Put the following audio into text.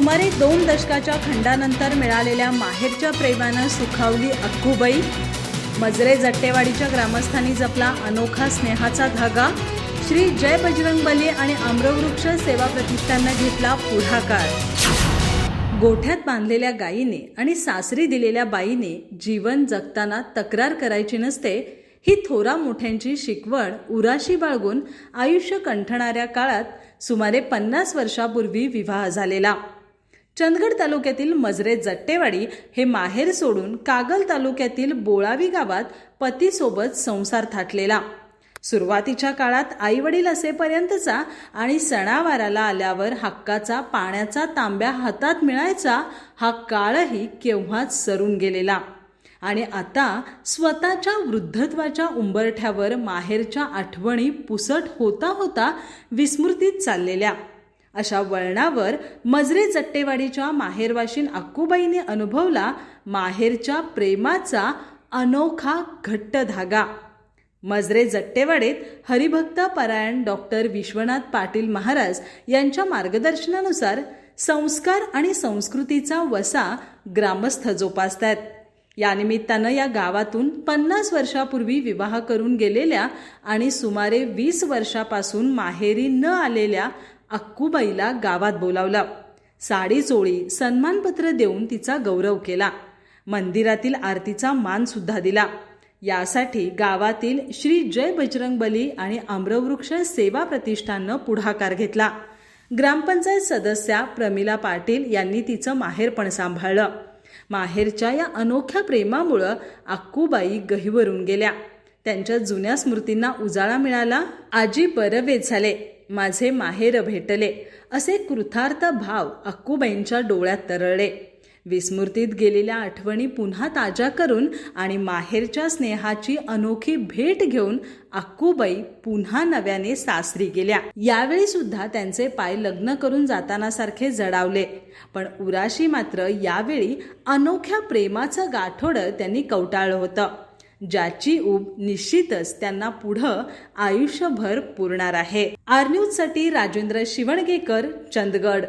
सुमारे 2 दशकाच्या खंडानंतर मिळालेल्या माहेरच्या प्रेमानं सुखावली अक्कूबाई। मजरे जट्टेवाडीच्या ग्रामस्थांनी जपला अनोखा स्नेहाचा धागा। श्री जय बजरंगबली आणि आम्रवृक्ष सेवा प्रतिष्ठानने घेतला पुढाकार। गोठ्यात बांधलेल्या गायीने आणि सासरी दिलेल्या बाईने जीवन जगताना तक्रार करायची नसते, ही थोरा मोठ्यांची शिकवण उराशी बाळगून आयुष्य कंठणाऱ्या काळात सुमारे 50 वर्षापूर्वी विवाह झालेला। चंदगड तालुक्यातील मजरे जट्टेवाडी हे माहेर सोडून कागल तालुक्यातील बोळावी गावात पतीसोबत संसार थाटलेला। सुरुवातीच्या काळात आईवडील असेपर्यंतचा आणि सणावाराला आल्यावर हक्काचा पाण्याचा तांब्या हातात मिळायचा हा काळही केव्हाच सरून गेलेला आणि आता स्वतःच्या वृद्धत्वाच्या उंबरठ्यावर माहेरच्या आठवणी पुसट होता होता विस्मृतीत चाललेल्या अशा वळणावर मजरे जट्टेवाडीच्या माहेरवाशीन अक्कूबाईने अनुभवला माहेरच्या प्रेमाचा अनोखा घट्ट धागा। मजरे जट्टेवाडीत हरिभक्त परायण डॉक्टर विश्वनाथ पाटील महाराज यांच्या मार्गदर्शनानुसार संस्कार आणि संस्कृतीचा वसा ग्रामस्थ जोपासतात। या निमित्तानं या गावातून 50 वर्षापूर्वी विवाह करून गेलेल्या आणि सुमारे 20 वर्षापासून माहेरी न आलेल्या अक्कूबाईला गावात बोलावलं। साडी चोळी सन्मानपत्र देऊन तिचा गौरव केला। मंदिरातील आरतीचा मान सुद्धा दिला। यासाठी गावातील श्री जय बजरंगबली आणि आम्रवृक्ष सेवा प्रतिष्ठाननं पुढाकार घेतला। ग्रामपंचायत सदस्या प्रमिला पाटील यांनी तिचं माहेरपण सांभाळलं। माहेरच्या या अनोख्या प्रेमामुळे अक्कूबाई गहिवरून गेल्या। त्यांच्या जुन्या स्मृतींना उजाळा मिळाला। आजी बरवे झाले, माझे माहेर भेटले असे कृतार्थ भाव अक्कूबाईंच्या डोळ्यात तरळले। विस्मृतीत गेलेल्या आठवणी पुन्हा ताज्या करून आणि माहेरच्या स्नेहाची अनोखी भेट घेऊन अक्कूबाई पुन्हा नव्याने सासरी गेल्या। यावेळी सुद्धा त्यांचे पाय लग्न करून जाताना सारखे जडावले, पण उराशी मात्र यावेळी अनोख्या प्रेमाचं गाठोडं त्यांनी कवटाळलं होतं, ज्याची ऊब निश्चितच त्यांना पुढं आयुष्यभर पुरणार आहे। आर न्यूज साठी राजेंद्र शिवणगेकर, चंदगड।